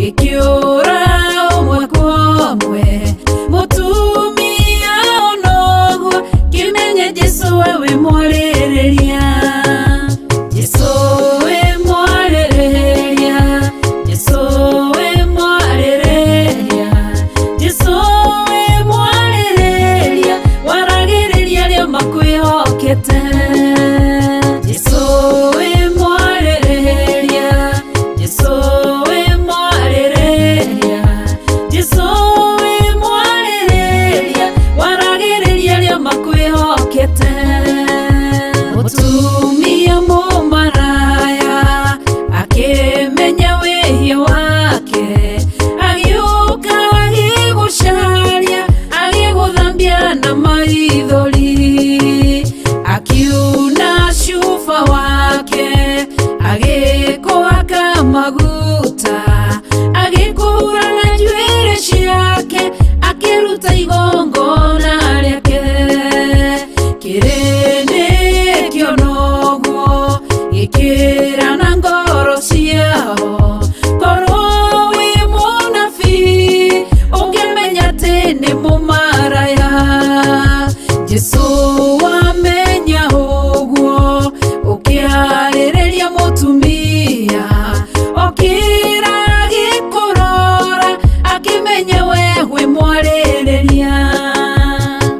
gikiura umwe kwa umwe mutumia onoguo kimenye Jesu wewe mwarereria Jesu we mwarereria Jesu we mwarereria Jesu we mwarereria waragereria leo makwihokete Jesu we mwarereria Jesu we mwarereria Jesu we mwarereria waragereria leo makwihokete mutumia mumaraya akimenya wehia wake agiuka agigusharia agiguthambia na maithori akiuna shufa wake agikuhaka maguta agikuhura na njuĩrĩ ciake akiruta igongona rĩake kĩrĩndĩ kĩonoguo gĩkĩra na ngoro ciao korwo wĩ mũnabii ũngĩmenya atĩ nĩ mũmaraya Jesu wamenya ũguo ũkĩarĩrĩria mũtumia okĩra agĩkũrora akĩmenya we wĩ mwarĩrĩria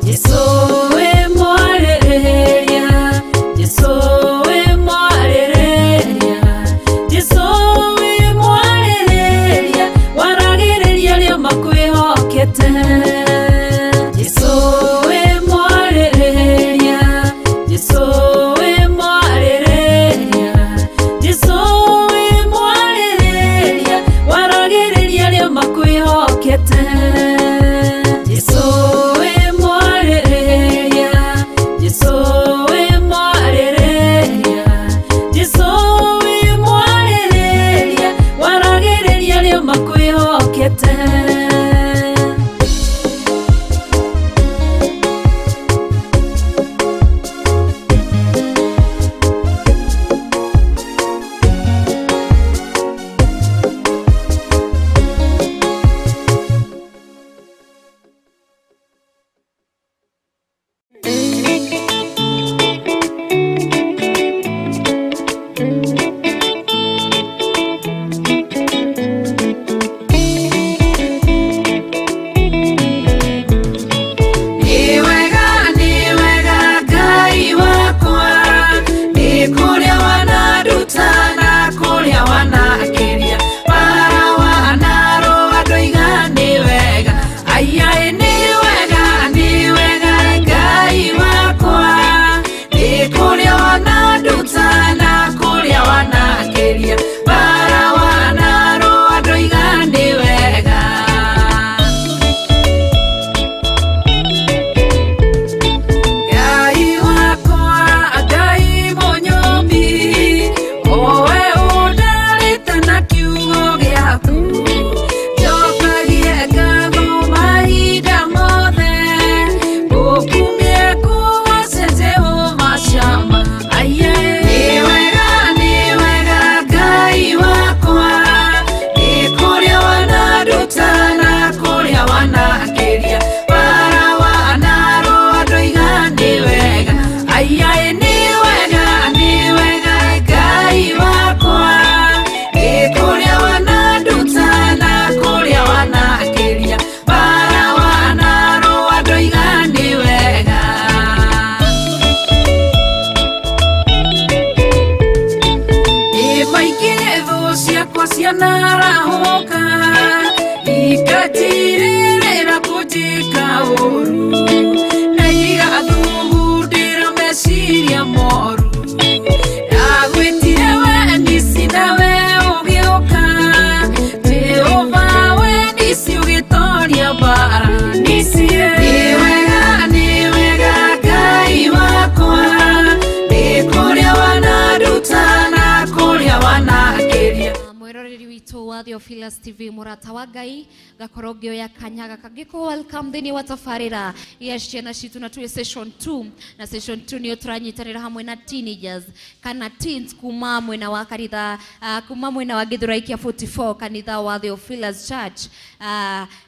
Jesu wĩ mwarĩrĩria Jesu wĩ mwarĩrĩria Jesu wĩ mwarĩrĩria waragĩrĩria rĩo makwĩhokete Jesu wĩ mwarĩrĩria Jesu wĩ mwarĩrĩria Jesu wĩ mwarĩrĩria waragĩrĩria rĩo makwĩhokete Jesu wĩ mwarĩrĩria Jesu wĩ mwarĩrĩria Jesu wĩ mwarĩrĩria waragĩrĩria rĩo makwĩhokete Ciana rahoka ikatirĩrĩra kũnjĩka ũru na igathugundĩra meciria moru ndagwĩtire we nici nawe ũgĩũka Jehova we nici ũgĩtoria mbara nici nĩ wega Ngai wakwa nĩ kũrĩa wanaruta na kũrĩa wanakĩria mwĩroreri witũ wa Theophilus TV murata wa Ngai gakorogio ya kanyaga kagiko welcome thini wa tafarira ya Ciana Ciitu na tuwe session 2 na session 2 niyo turanyitanira hamwe na teenagers kana teens kuma mwena wa kanitha kuma mwena wa Githurai kia 44 kanitha wa Theophilus Church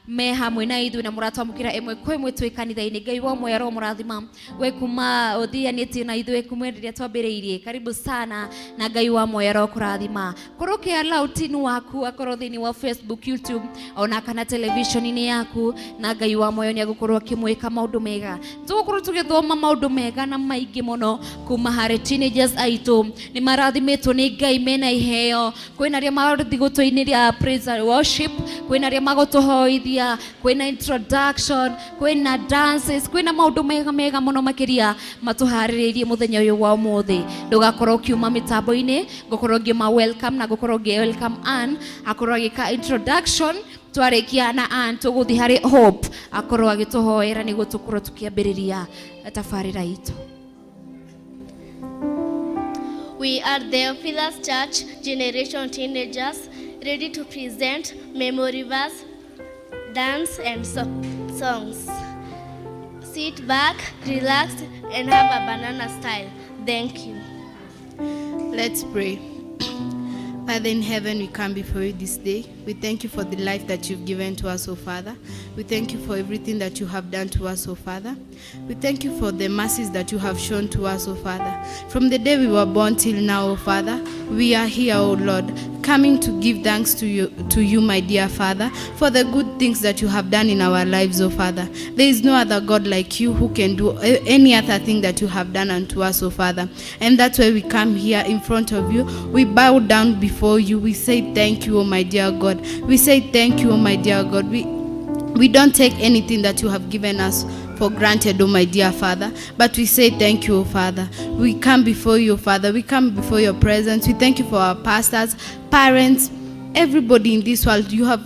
me hamwe na ithu na murata mukira emwe kwemwe twi kanitha-ini Ngai wa moyo ro murathima we kuma othianite na ithu kumwenderia twambiriirie karibu sana na Ngai wa moyo ro kurathima kuruke allow tinu waku akorwo thini wa Facebook, YouTube ona kana television-ini yaku na Ngai wa moyo ni agukorwo kimwika maundu mega tugukorwo tugithoma maundu mega na maingi muno kuma hari teenagers aitu ni marathimitwo ni Ngai mena iheo kwina ria marathi gutuiniria praise and worship kwina ria magutuhoithia kwina introduction kwina dances kwina maundu mega mega muno makiria matuhaririirie muthenya uyu wa umuthi ndugakorwo kiuma mitambo-ini gukorwo ngima welcome na gukorwo welcome Ann akorwo agika introduction twarikia na Ann tuguthi hari Hope akorwo agituhoera ni gutukorwo tukiambiriria tafarira itu. We are the Theophilus Church Generation Teenagers ready to present memory verse, dance and songs. Sit back, relax and have a banana style. Thank you. Let's pray. Father in heaven, we come before you this day. We thank you for the life that you've given to us, oh Father. We thank you for everything that you have done to us, oh Father. We thank you for the mercies that you have shown to us, oh Father. From the day we were born till now, oh Father, we are here, oh Lord, coming to give thanks to you, my dear Father, for the good things that you have done in our lives, oh Father. There is no other God like you who can do any other thing that you have done unto us, oh Father. And that's why we come here in front of you. We bow down before you. We say thank you, oh my dear God. We say thank you, oh my dear God. We don't take anything that you have given us for granted, oh my dear Father, but we say thank you, oh Father. We come before you, Father. We come before your presence. We thank you for our pastors, parents, everybody in this world you have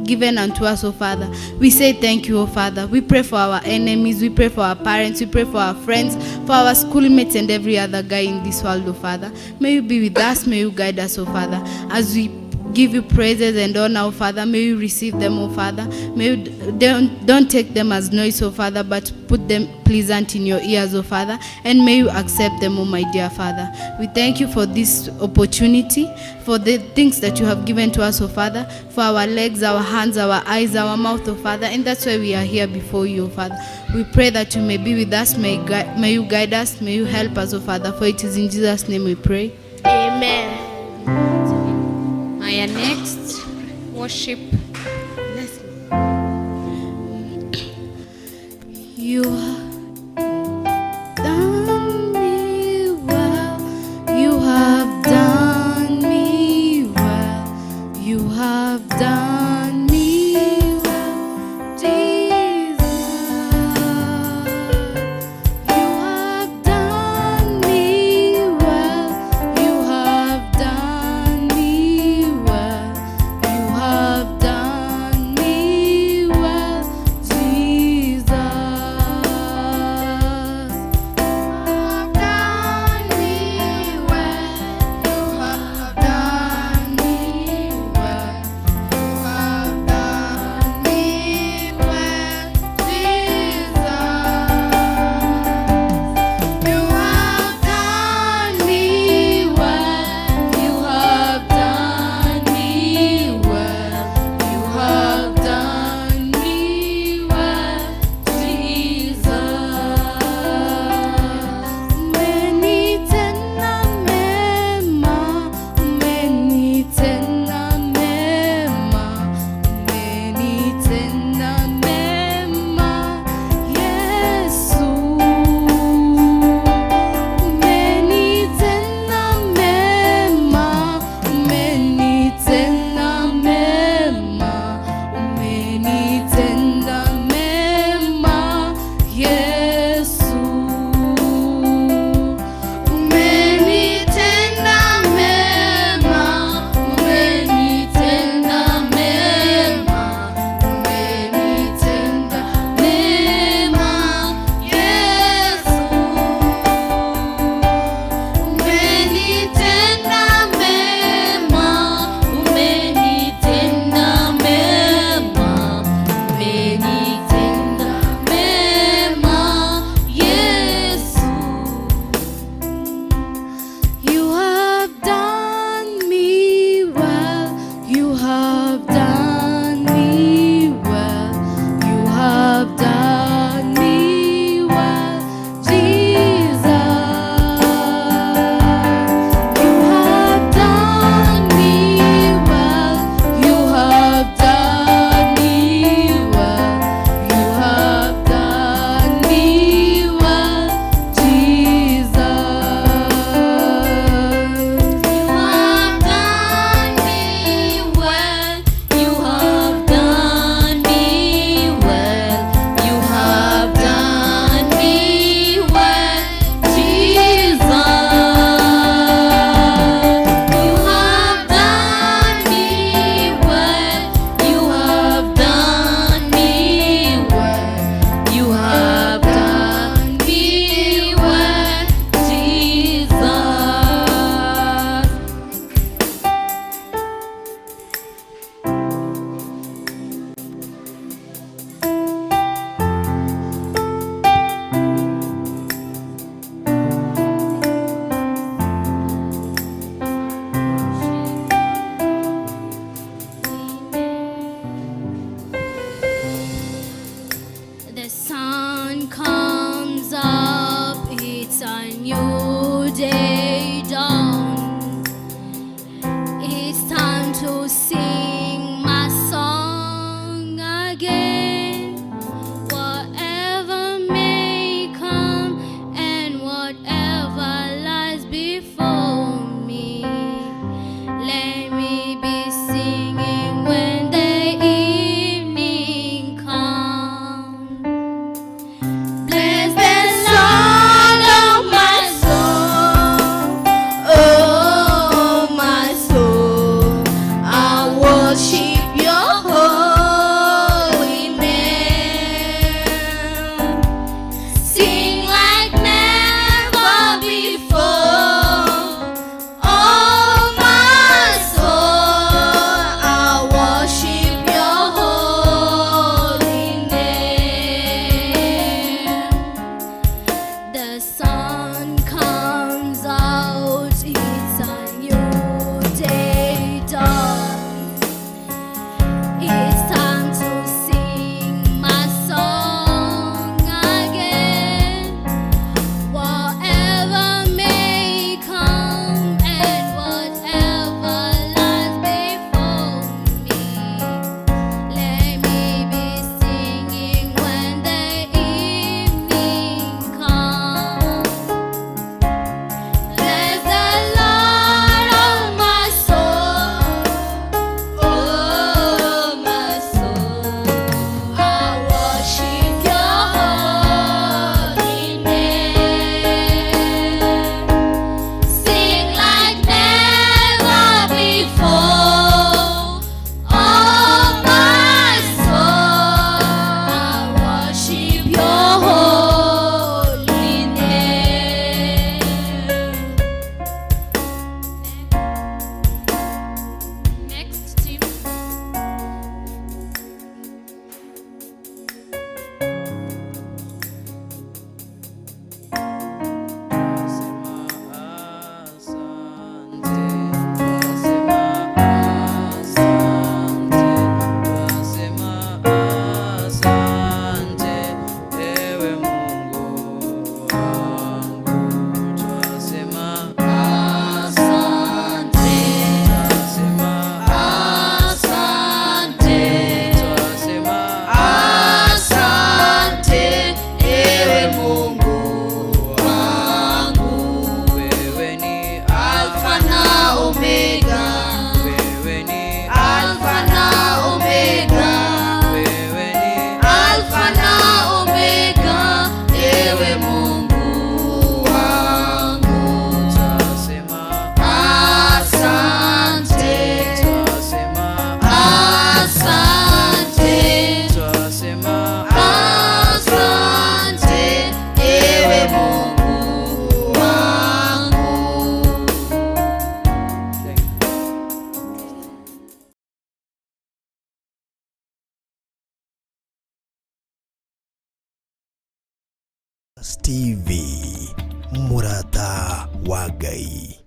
given unto us, oh Father. We say thank you, oh Father. We pray for our enemies. We pray for our parents. We pray for our friends, for our schoolmates and every other guy in this world, oh Father. May you be with us. May you guide us, oh Father, as we give you praises and honor, oh Father. May you receive them, oh Father. May you don't take them as noise, oh Father, but put them pleasant in your ears, oh Father, and may you accept them, oh my dear Father. We thank you for this opportunity, for the things that you have given to us, oh Father, for our legs, our hands, our eyes, our mouth, oh Father, and that's why we are here before you, oh Father. We pray that you may be with us, may you guide us, may you help us, oh Father, for it is in Jesus' name we pray. Amen. Maya, next worship. You have done me well. You have done me well. You have done me well, Jesus. You have done me well. You have done me well. You have done theophilustv murata wa Ngai.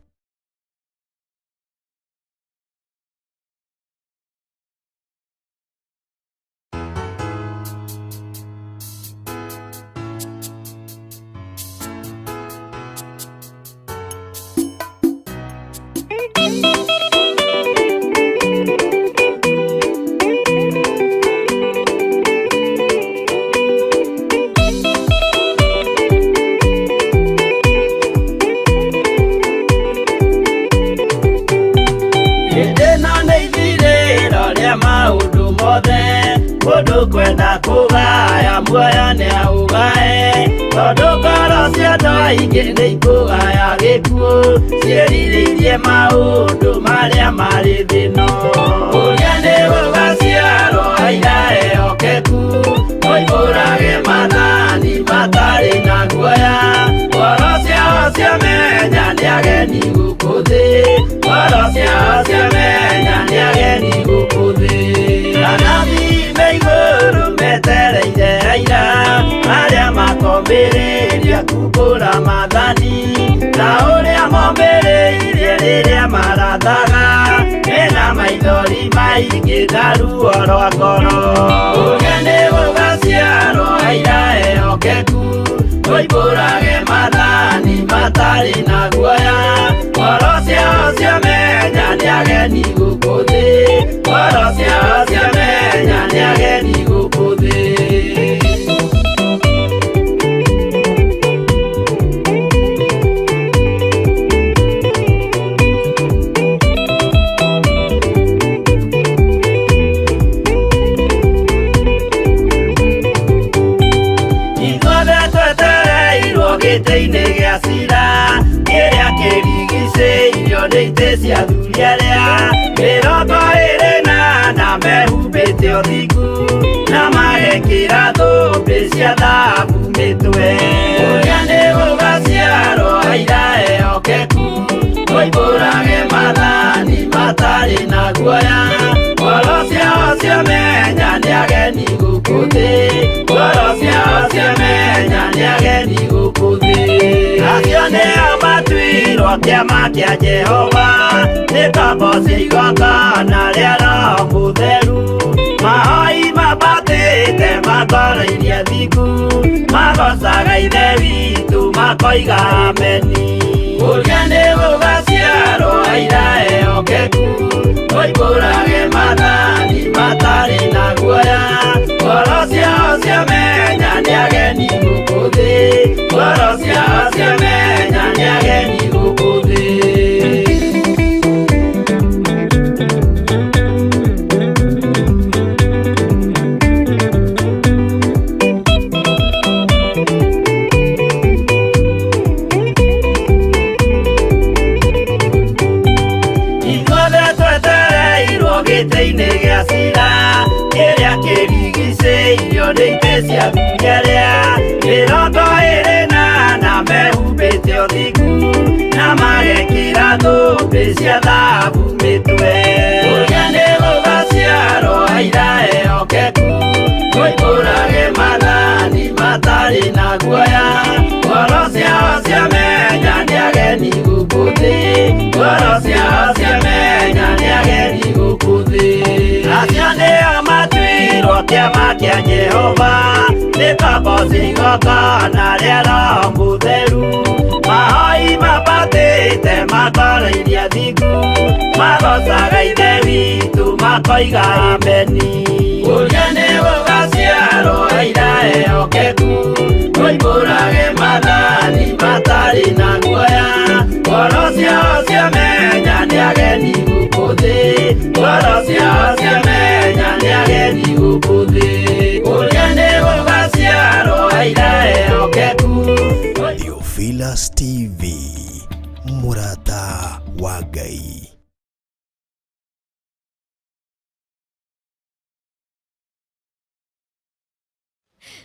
Mundu kwenda kugaya muoyo ni augae tondu ngoro cia andu aingi ni ikugaya gikuo ciĩrirĩirie maundu maria mari thino uria ni gugaciarwo aira ehokeku oimbũrage mathani matari na guoya ngoro ciao ciamenya ni ageni gũkũ thĩ ngoro ciao ciamenya ni ageni gũkũ thĩ anathi meigũrũ metereire aira arĩa makombĩrĩria kumbũra mathani na ũrĩa mombĩrĩirie rĩrĩa marathaga mena maithori maingĩ na ruo rwa ngoro ũrĩa nĩ gũgaciarwo aira ehokeku oimbũrage mathani matari na guoya ngoro ciao ciamenya nĩ ageni gũkũ thĩ ngoro ciao ciamenya nĩ ageni gũkũ thĩ. Gĩtĩ-inĩ gĩa cira kĩrĩa kĩrigicĩirio nĩ itĩ cia athuri arĩa mĩrongo ĩrĩ na mehumbĩte ũthingu na magekĩra thũmbĩ cia thahabu mĩtwe ũrĩa nĩ gũgaciarwo aira ehokeku oimbũrage mathani matari na guoya ngoro ciao ciamenya nĩ ageni gũkũ thĩ ngoro ciao ciamenya nĩ ageni gũkũ thĩ acio nĩo matuirwo kĩama kĩa Jehova nĩ kambo cia igongona rĩa Roho Mũtheru mahoi mabatĩte makoreirie thingu magocaga ithe witũ makoiga ameni ũrĩa nĩ gũgaciarwo aira ehokeku oimbũrage mathani matari na guoya ngoro ciao ciamenya nĩ ageni gũkũ thĩ ngoro ciao ciamenya nĩ ageni gũkũ thĩ. Gĩtĩ-inĩ gĩa cira kĩrĩa kĩrigicĩirio nĩ itĩ cia athuri arĩa mĩrongo ĩrĩ na mehumbĩte ũthingu na magekĩra thũmbĩ cia thahabu mĩtwe ũrĩa nĩ gũgaciarwo aira ehokeku oimbũrage mathani matari na guoya ngoro ciao ciamenya nĩ ageni gũkũ thĩ ngoro ciao ciamenya nĩ ageni gũkũ thĩ acio nĩo matuirwo kĩama kĩa Jehova nĩ kambo cia igongona rĩa Roho Mũtheru mahoi mabatĩte makoreirie thingu magocaga ithe witũ makoiga ameni ũrĩa nĩ gũgaciarwo aira ehokeku oimbũrage mathani matari na guoya ngoro ciao ciamenya nĩ ageni gũkũ thĩ ngoro ciao ciamenya nĩ ageni gũkũ thĩ ũrĩa nĩ gũgaciarwo aira ehokeku theophilustv murata wa Ngai.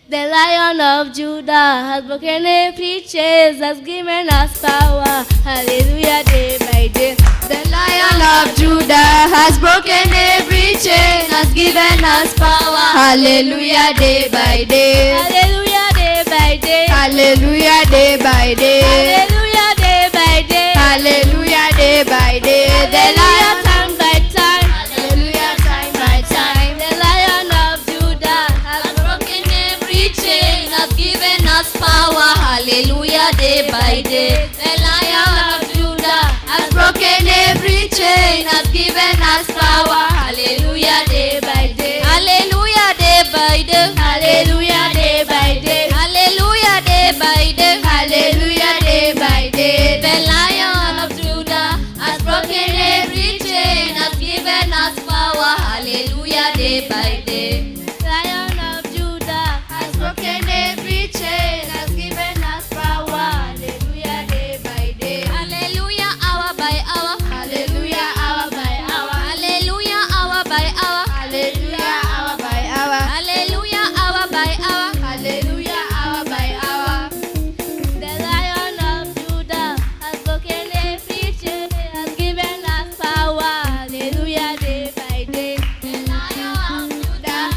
The Lion of Judah has broken every chain, has given us power. Hallelujah, day by day. The Lion of Judah has broken every chain, has given us power. Hallelujah, day by day. Hallelujah, day by day. Hallelujah, day by day. Hallelujah, day by day. Hallelujah, day by day. The Hallelujah, lion, time by time. hallelujah, time by time. The Lion of Judah has broken every chain, has given us power. Hallelujah, day by day. The Lion of Judah has broken every chain, has given us power. Hallelujah, day by day. Hallelujah, day by day. Hallelujah, day by day. Hallelujah, day by day. Hallelujah, day by day. The Lion of Judah has broken every chain, has given us power. Hallelujah, day by day. Lion of Judah has broken every chain, has given us power. Hallelujah, day by day. Hallelujah, hour by hour. Hallelujah, hour by hour. Hallelujah, hour by hour. Hallelujah, hour by hour. Hallelujah, hour by hour. Hallelujah, hour by hour. The Lion of Judah has broken every chain, has given us power. Hallelujah, day by day. The Lion of Judah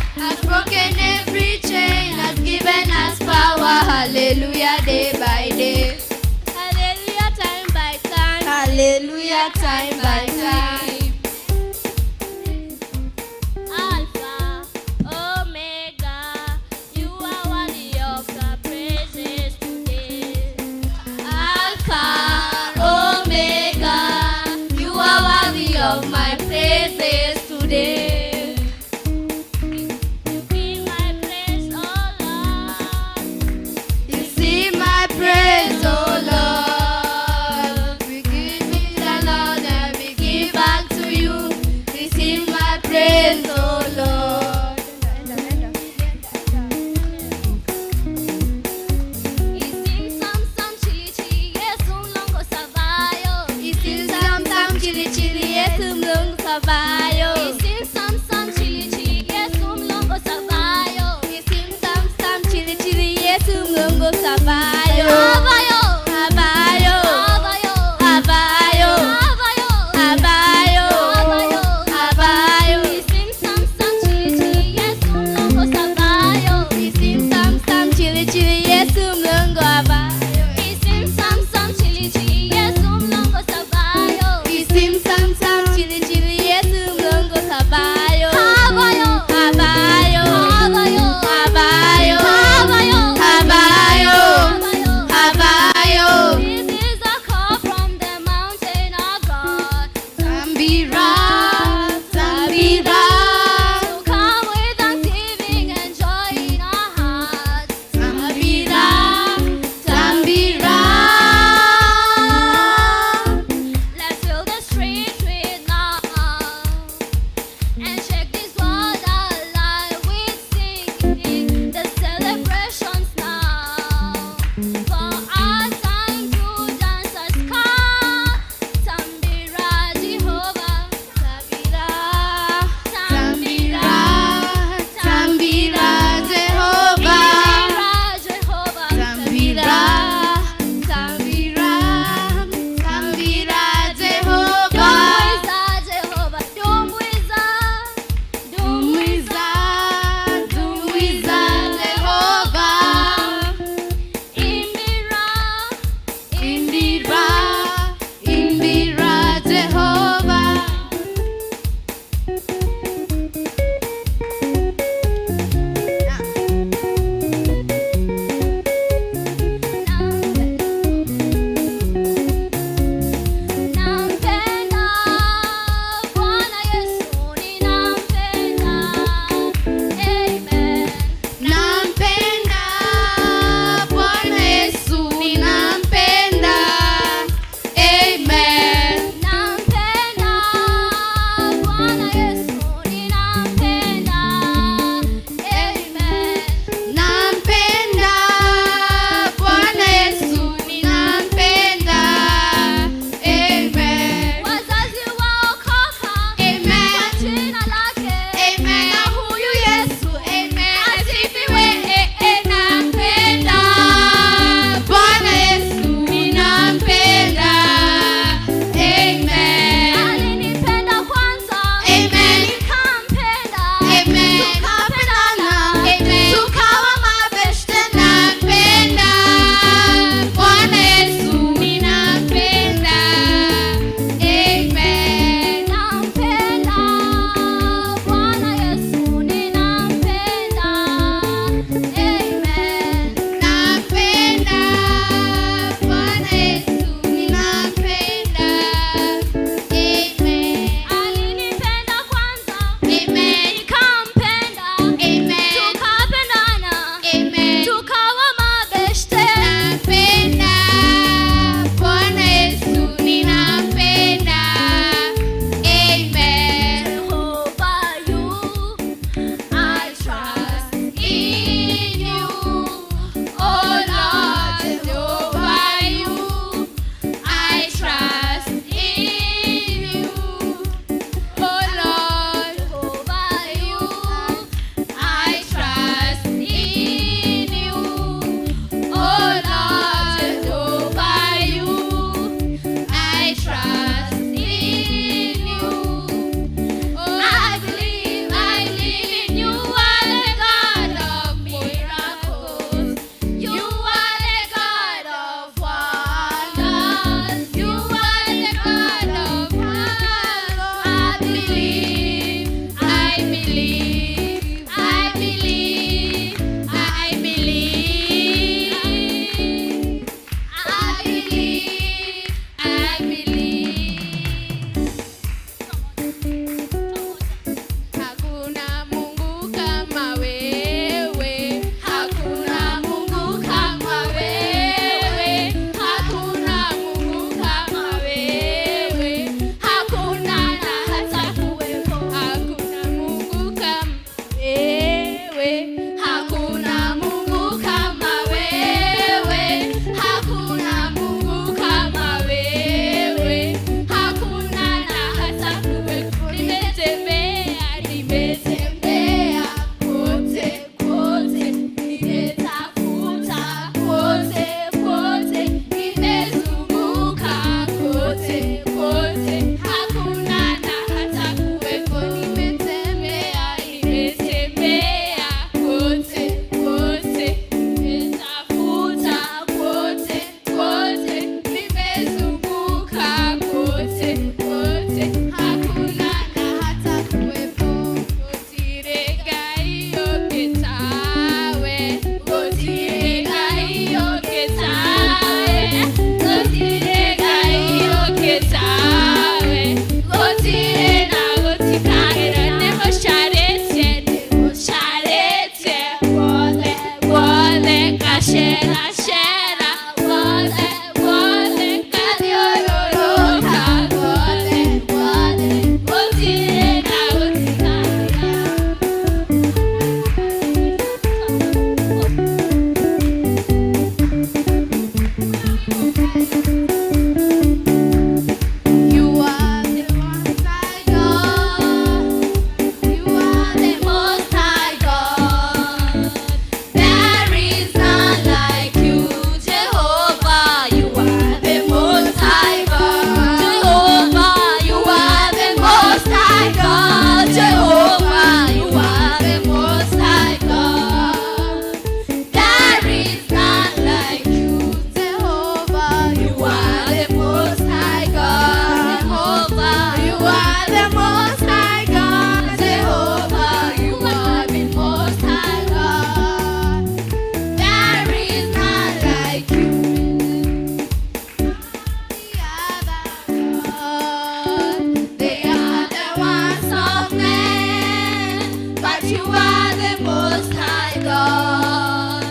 are the most high God.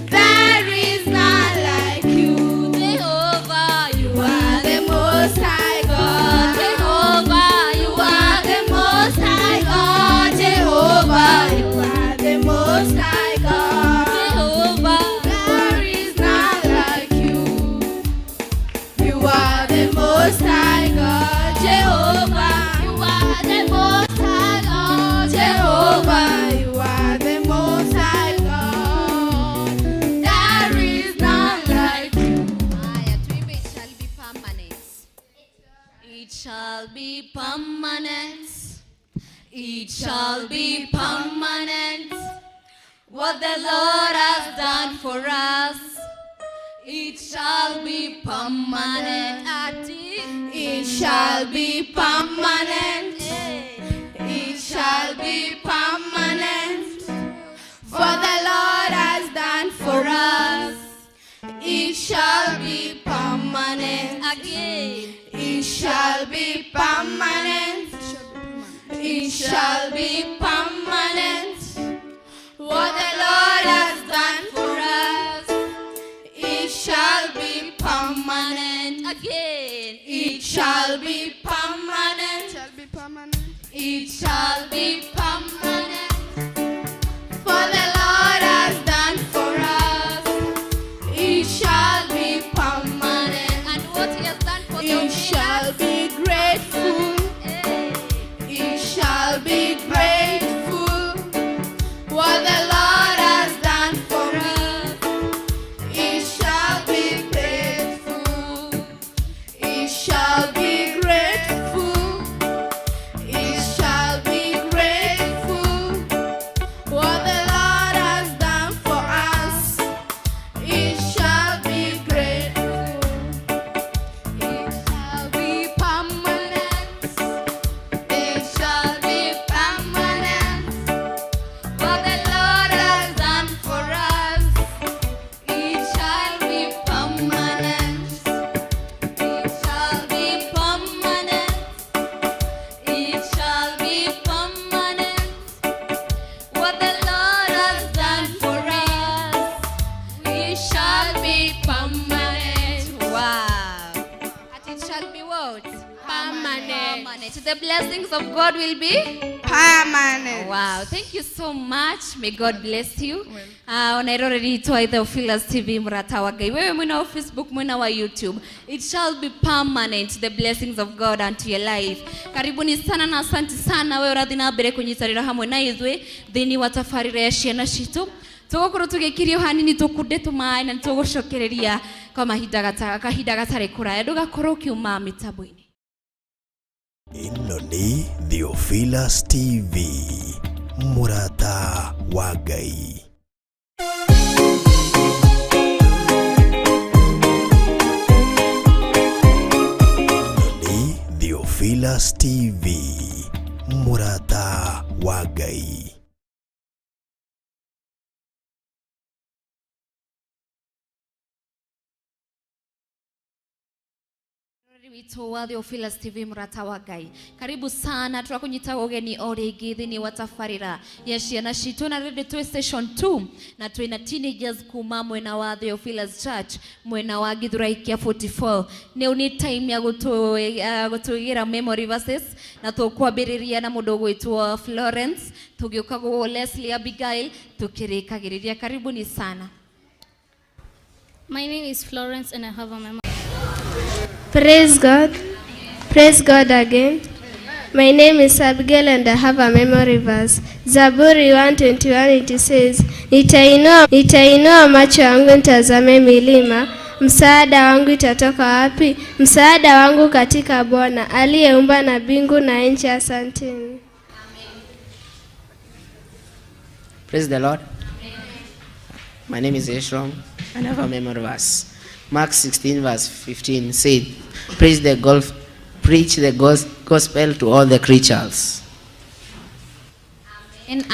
There is none like you. Jehovah, you are the most high God. Jehovah, you are the most high God. Jehovah, you are the most high God. Jehovah, there is none like you. You are the most high God. Jehovah, you are the most high God. Jehovah, you are the most high God. There is none like you. Haya, tuimbe it shall be permanent. It shall be permanent. It shall be permanent. What the Lord has done for us, it shall be permanent. It shall be permanent. It shall be permanent. For the Lord has done for us. It shall be permanent. Again. It shall be permanent. It shall be permanent. What the Lord has done for us, it shall be permanent. Again. It shall be permanent. It shall be permanent. For the Lord has done for us, it shall be permanent. And what he has done for It shall be grateful. It shall be grateful. What the Lord has done for us, it shall be grateful. It shall be grateful. It shall be grateful. What the Lord has done for us, it shall be grateful. It shall be permanent. It shall be permanent. What the Lord has done for us, it shall be permanent. It shall be permanent. It shall be permanent. What the Lord has done for us, it shall be permanent. Wow. And it shall be what? Permanent. Permanent. The blessings of God will be? Permanent. Wow, thank you so much. May God bless you. Unairoreri itwa Theophilus TV mrata wa Ngai. Wewe mwina wa Facebook, mwina wa YouTube. It shall be permanent, the blessings of God unto your life. Karibuni sana na asante sana. Wewe urathi na mbere kunyitarira hamwe na ithwe thini wa tafarira ya Ciana Ciitu. Tugukorwo tugikirio hanini tukunde tumaĩ na tugucokereria kwa kahinda gatari kuraya. Ndugakorwo ukiuma mitambo-ini. Ĩno nĩ Theophilus TV, mũrata wa Ngai. Ĩno nĩ Theophilus TV, mũrata wa Ngai. Wito wa Theophilus TV mrata wa Ngai. Karibu sana, turakunyita ugeni o ringi thini wa tafarira ya Ciana Ciitu na ready to station 2 na twina teenagers kuma mwena wa Theophilus Church mwena wa Githurai kia 44. Neu ni time ya gutugira memory verses na tukwambiriria na mundu gwitwo Florence, tugiuka go Leslie Abigail, tukirikagiriria. Karibuni sana. My name is Florence and I have a memory. Praise God. Praise God again. My name is Abigail and I have a memory verse. Zaburi 121 it says, Nitainua macho yangu nitazame milima, msaada wangu itatoka wapi? Msaada wangu katika Bwana aliyeumba na mbingu na nchi. Asanteni. Praise the Lord. My name is Eshrom and I have a memory verse. Mark 16 verse 15 said, preach the gospel to all the creatures. And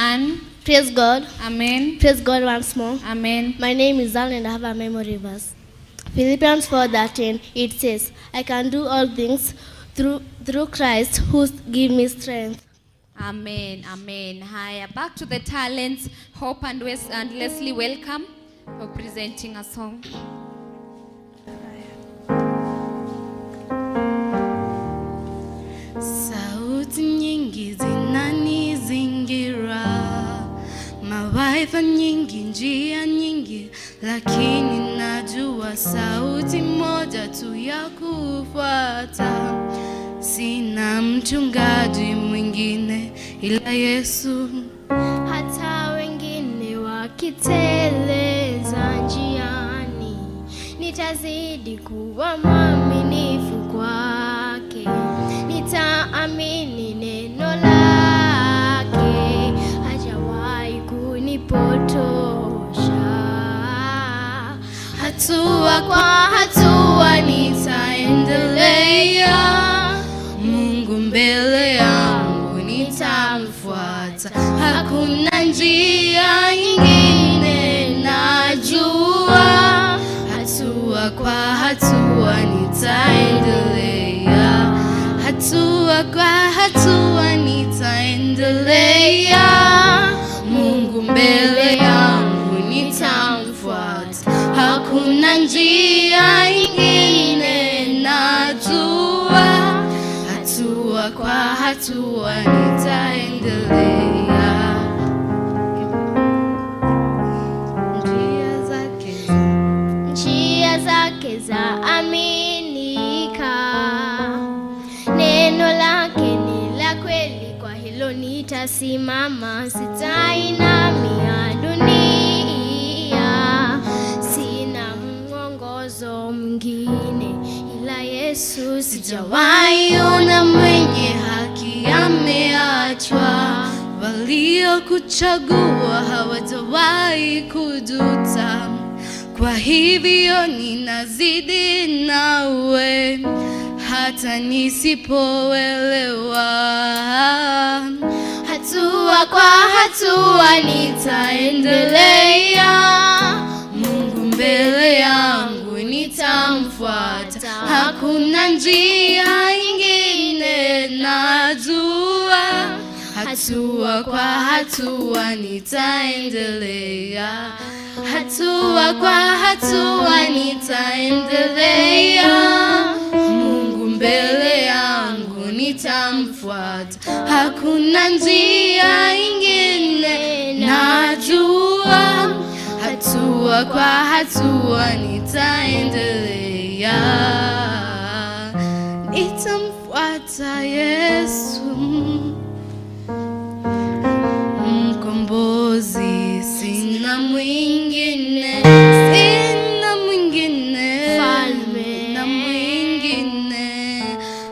Praise God. amen. Praise God once more. Amen. My name is Zan and I have a memory verse. Philippians 4:13 it says, I can do all things through Christ who gives me strength. Amen, amen. Haya, back to the talents. Hope and Leslie, welcome for presenting a song. Sauti nyingi zinanizingira, mawaidha nyingi, njia nyingi, lakini najua sauti moja tu ya kufuata. Sina mchungaji mwingine ila Yesu. Hata wengine wakiteleza njiani, nitazidi kuwa mwaminifu kwake. Nitaamini neno lake, hajawahi kunipotosha. Hatua kwa hatua nitaendelea, Mungu mbele yangu nitamfuata. Hakuna njia nyingine najua, hatua kwa hatua nitaendelea, hatua kwa hatua nitaendelea, Mungu mbele yangu nitamfuata. Hakuna njia nyingine najua, hatua kwa hatua nitaendelea. Njia zake za aminika, neno lake ni la kweli, kwa hilo nitasimama. Sitainamia dunia, sina mwongozo mwingine ila Yesu. Sijawahi ona mwenye haki ameachwa, waliokuchagua hawajawahi kujuta. Kwa hivyo ninazidi nawe hata nisipoelewa. Hatua kwa hatua nitaendelea, Mungu mbele yangu nitamfuata. Hakuna njia nyingine najua, hatua kwa hatua nitaendelea, hatua kwa hatua nitaendelea, Mungu mbele yangu nitamfuata. Hakuna njia ingine najua, hatua kwa hatua nitaendelea, nitamfuata Yesu mkombozi. Sina mwingine, sina mwingine, sina mwingine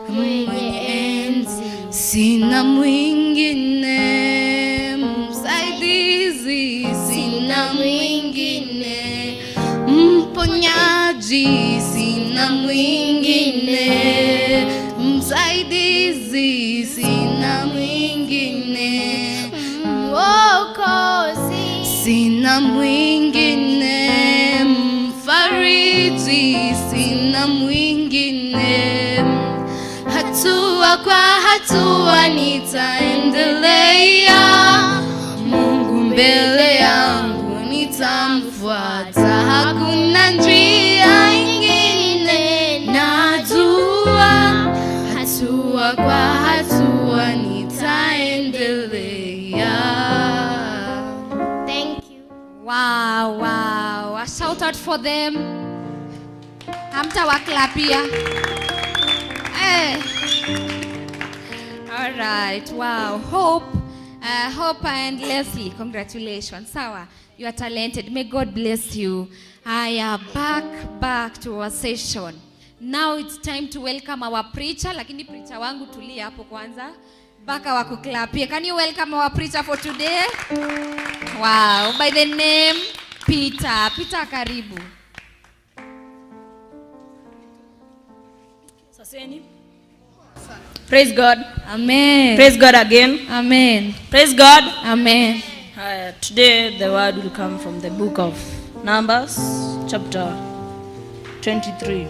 mwenye enzi. Sina mwingine msaidizi, sina mwingine mponyaji, sina mwingine msaidizi, sina mwingine mwokozi, sina mwingine mfariji, sina mwingine. Hatua kwa hatua nitaendelea, Mungu mbele yangu nitamfuata. Hakuna njia ingine najua, hatua kwa hatua nitaendelea. Thank you. Wow, wow. A shout out for them. Hamtawaklapia. Hey. All right. Wow. Hope and Leslie, congratulations. Sawa. You are talented. May God bless you. Back to our session. Now it's time to welcome our preacher. Lakini preacher wangu tulia hapo kwanza. Baka wakuklapia. Can you welcome our preacher for today? Wow. By the name Peter. Peter, karibu. Saseni. Praise God. Amen. Praise God again. Amen. Praise God. Amen. Today the word will come from the book of Numbers, chapter 23.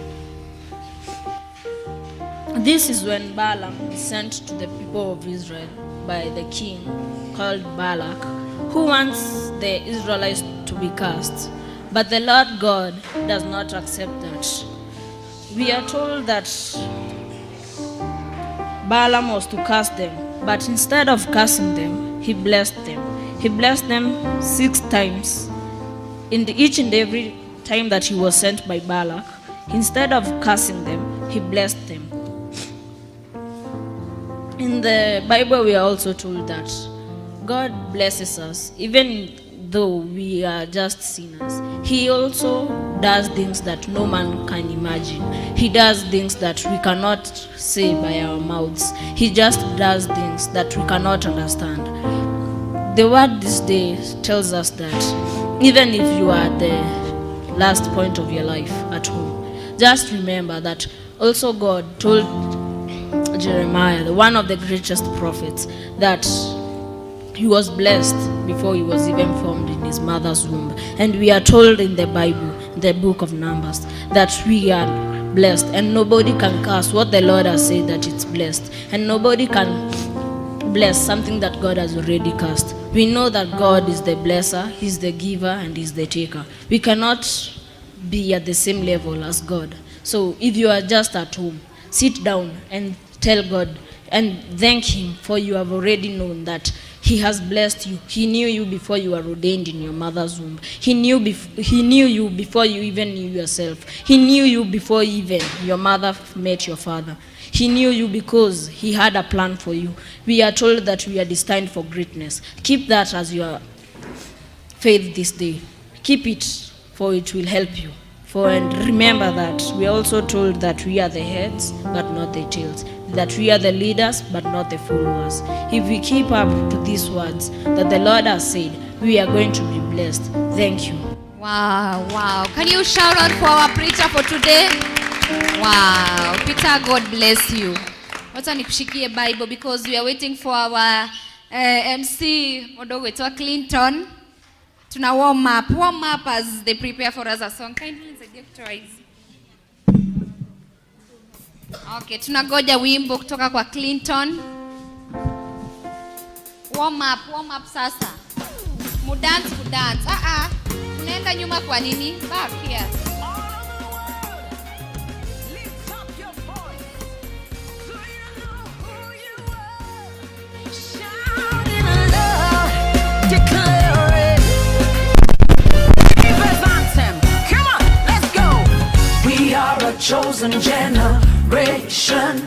This is when Balaam sent to the people of Israel, by the king called Balak, who wants the Israelites to be cursed. But the Lord God does not accept that. We are told that Balaam was to curse them, but instead of cursing them, he blessed them. He blessed them 6 times. Each and every time that he was sent by Balak, instead of cursing them, he blessed them. In the Bible, we are also told that God blesses us, even though we are just sinners. He also does things that no man can imagine. He does things that we cannot say by our mouths. He just does things that we cannot understand. The word this day tells us that even if you are at the last point of your life at home, just remember that also God told Jeremiah, one of the greatest prophets, that he was blessed before he was even formed in his mother's womb. And we are told in the Bible, in the book of Numbers, that we are blessed and nobody can curse what the Lord has said that it's blessed. And nobody can bless something that God has already cursed. We know that God is the blesser, He's the giver, and He's the taker. We cannot be at the same level as God. So if you are just at home, sit down and tell God and thank Him, for you have already known that He has blessed you. He knew you before you were ordained in your mother's womb. He knew you before you even knew yourself. He knew you before even your mother met your father. He knew you because He had a plan for you. We are told that we are destined for greatness. Keep that as your faith this day. Keep it, for it will help you. And remember that we are also told that we are the heads but not the tails, that we are the leaders but not the followers. If we keep up to these words that the Lord has said, we are going to be blessed. Thank you. Wow. Can you shout out for our preacher for today? Wow. Peter, God bless you. Wacha nikushikie Bible because we are waiting for our MC Modogo wetu Clinton. Tuna warm up as they prepare for us a song. Kindly nisaidie kutoa hizi. Okay, tunagoja wimbo kutoka kwa Clinton. Warm up sasa. Mudance. Unaenda nyuma kwa nini? Back here. Chosen generation,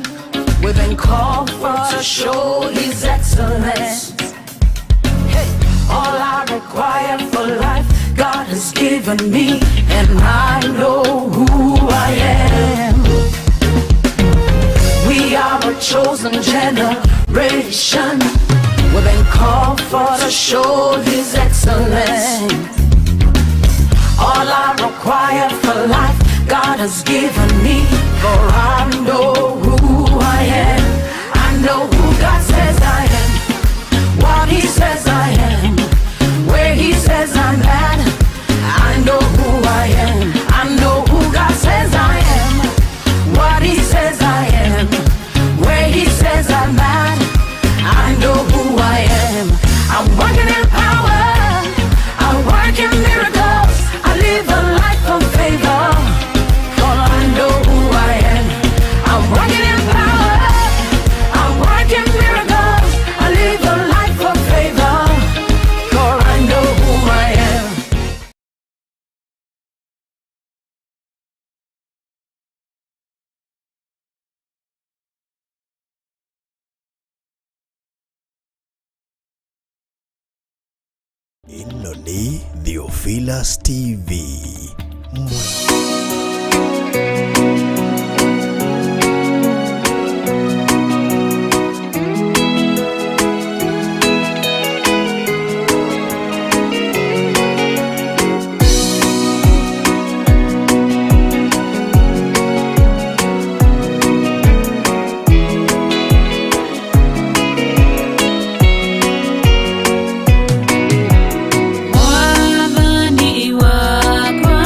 we've been called for to show His excellence. Hey, all I require for life, God has given me, and I know who I am. We are a chosen generation, we've been called for to show His excellence. All I require for life, God has given me, for I know who I am. I know who God says I am, what He says I am, where He says I'm at. I know who I am. I know who God says I am, what He says I am, where He says I'm at. I know who I am. I'm working in power, I work in miracles, I live a life of favor. Ino ni Theophilus TV. Wathani wakwa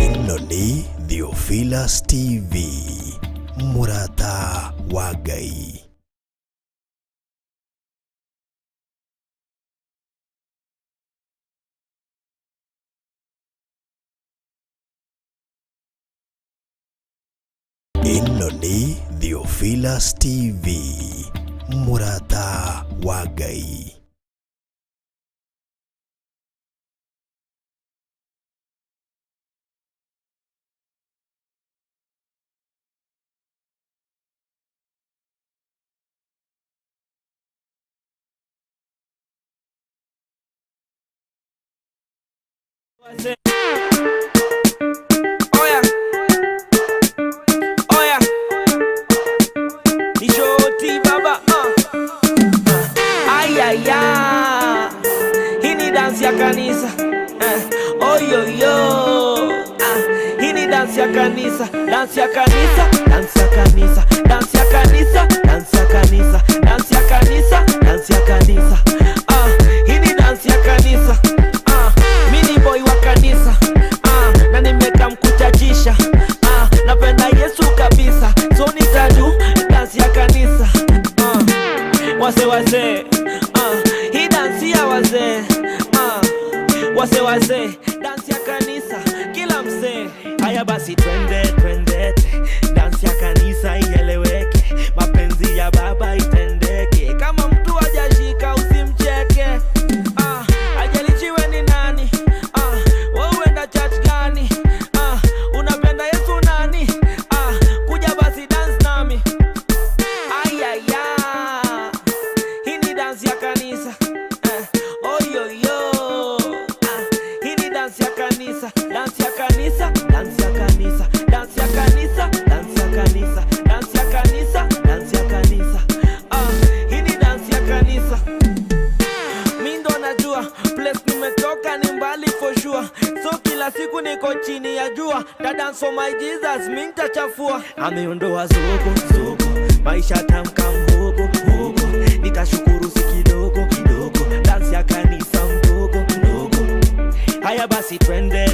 Ino ni Theophilus TV, Murata wa Ngai. Ino ni Theophilus TV, Murata wa Ngai. Dance ya kanisa, oyoyo, hini dance ya kanisa, dance ya kanisa, dance ya kanisa, dance ya kanisa, dance ya kanisa, dance ya kanisa, dance ya kanisa, hini dance ya kanisa, mini boy wa kanisa, na nimeka mkuchachisha, napenda Yesu kabisa, so nitaju dance ya kanisa, wase wase, hii dance ya wazee, wase dance ya kanisa kila msee. Haya basi twende dance ya kanisa ieleweke, mapenzi ya baba itendeke, kama mtu hajashika usimcheke, ajalichiwe ni nani, wewe uenda church gani, unapenda Yesu nani, kuja basi dance nami. Ayaya, hii ni dance ya kanisa, oyoyo, dance ya kanisa, dance ya kanisa, dance ya kanisa, dance ya kanisa, dance ya kanisa, dance ya kanisa, dance ya kanisa, hii ni dance ya kanisa. Mimi ndo najua place nimetoka ni mbali for sure, so kila siku niko chini ya jua, da dance for my Jesus, mimi nitachafua. Ameondoa zogo, maisha tamka mhogo, nitashukuru si kidogo, dance ya kanisa mdogo. Haya basi twende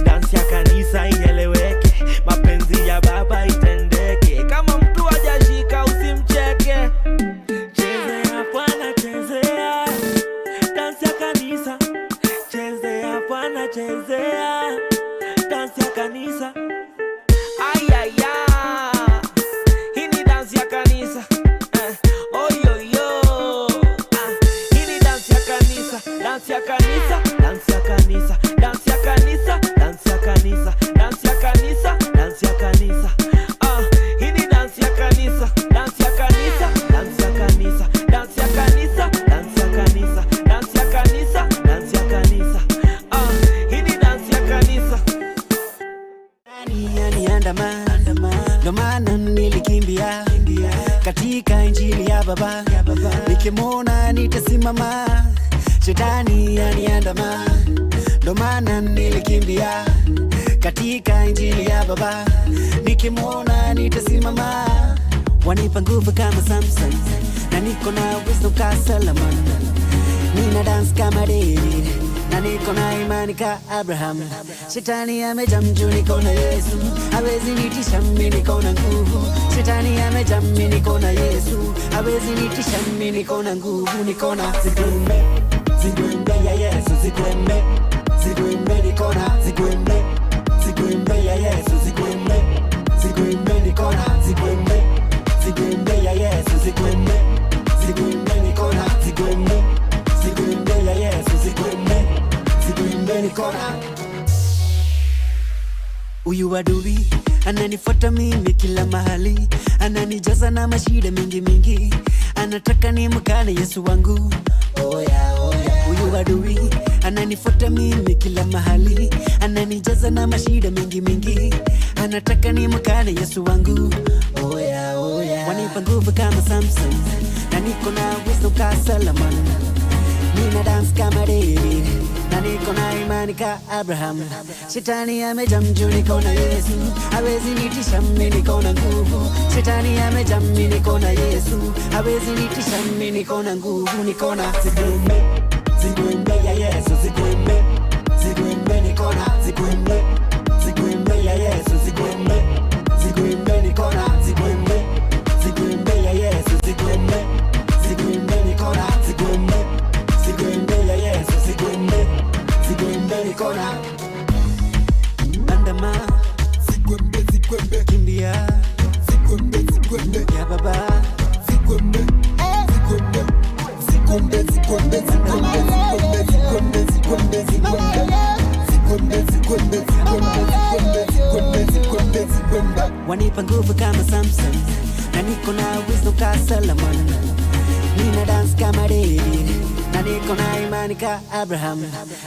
dance ya kanisa ieleweke, mapenzi ya baba itendeke, kama mtu hajashika usimcheke, chezea Bwana chezea, dance ya kanisa, chezea Bwana chezea, dance ya kanisa. Ayaya, hii ni dance ya kanisa, oyoyo, hii ni dance ya kanisa, dance ya kanisa, dance ya kanisa, dance ya kanisa, dance ya kanisa, dance ya kanisa, dance ya kanisa, hii ni dance ya kanisa, dance ya kanisa, dance ya kanisa, dance ya kanisa, dance ya kanisa, dance ya kanisa, dance ya kanisa, hii ni dance ya kanisa. Ndo maana nilikimbia katika injili ya baba, nikimwona nitasimama, shetani yaniandama. Ndo maana nilikimbia katika injili ya baba, nikimwona nitasimama. Wanipa nguvu kama Samson, na niko na wisdom ka Solomon, nina dance kama David, na niko na imani ka Abraham. Shetani amejaa mjuu, niko na Yesu, hawezi nitisha mimi, niko na nguvu. Shetani amejaa mimi, niko na Yesu, hawezi nitisha mimi, niko na nguvu. Niko na zigwembe ya Yesu, zigwembe niko na zigwembe ya Yesu, zigwembe niko na zigwembe ya Yesu, zigwembe niko na zigwembe ya Yesu, zigwembe niko na. Uyu adui ananifuata mimi kila mahali, ananijaza na mashida mingi, anataka nimkane Yesu wangu. Uyu adui ananifuata mimi kila mahali, ananijaza na mashida mingi, anataka nimkane Yesu wangu. Wanipa nguvu kama Samson, na niko na wisdom ka Solomon, nina dance kama David na niko na imani ka Abraham. Shetani amejam juu niko na Yesu, hawezi nitisha mimi niko na nguvu. Shetani amejam mimi niko na Yesu, hawezi nitisha mimi niko na nguvu. Niko na zigwembe ya Yesu, zigwembe niko na zigwembe ya Yesu, zigwembe niko na zigwembe ya Yesu, zigwembe niko na zigwembe ya Yesu, zigwembe niko na andama zigwembe kimbia zigwembe ya baba zigwembe wanipa nguvu kama Samson na niko na wisdom ka Solomon. Nina dance kama David na niko na imani ka Abraham.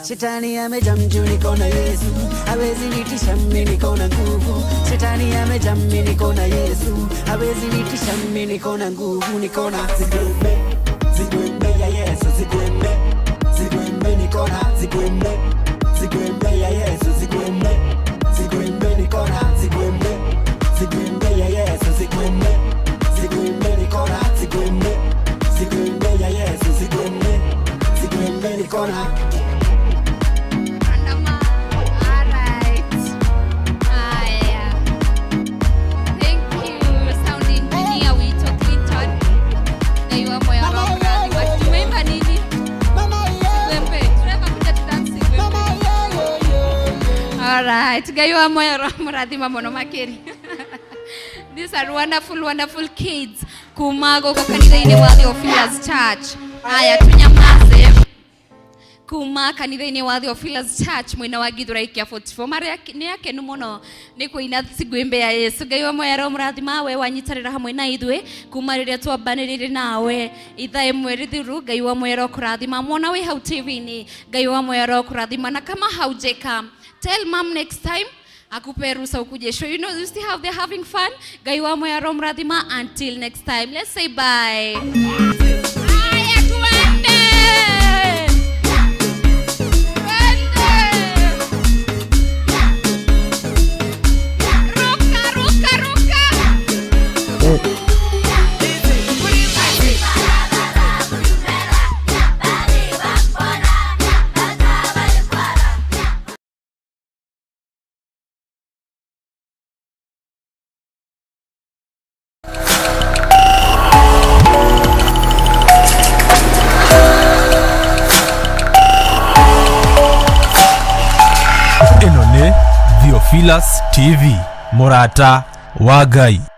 Shetani amejam juu niko na Yesu, hawezi nitisha mimi niko na nguvu. Shetani amejam mimi niko na Yesu, hawezi nitisha mimi niko na nguvu. Niko na zigwembe ya Yesu, zigwembe niko na zigwembe ya Yesu, zigwembe niko na zigwembe ya Yesu, zigwembe niko na zigwembe ya Yesu, zigwembe niko na Andama. Alright. Yeah. Thank you, sound engineer Wito Clinton. Gaiwa moyo roho mradhi wa tumeimba nini? Zigwembe. Tunaweza kuja tudansi zigwembe. Alright. Gaiwa moyo roho mradhi mamono makeri. These are wonderful kids. Kumago kwa kanitha-ini wa Theophilus Church. Haya tunyamaze. Kuma kanitha-ini wa Theophilus Church mwena wa Githurai kia 44 mara ni yake numuno ni kuina zigwembe ya Yesu. Ngai wa moyo murathima we wanyitarira hamwe na ithwe kuma riria twambanirire nawe itha imwe rithiru. Ngai wa moyo kurathima mwana we hau TV-ini. Ngai wa moyo kurathima na kama haujeka tell mom next time akupe ruhusa ukuje show. You know you still have they're having fun. Ngai wa moyo murathima until next time. Let's say bye. Aya tuende. Theophilus TV, Murata wa Ngai.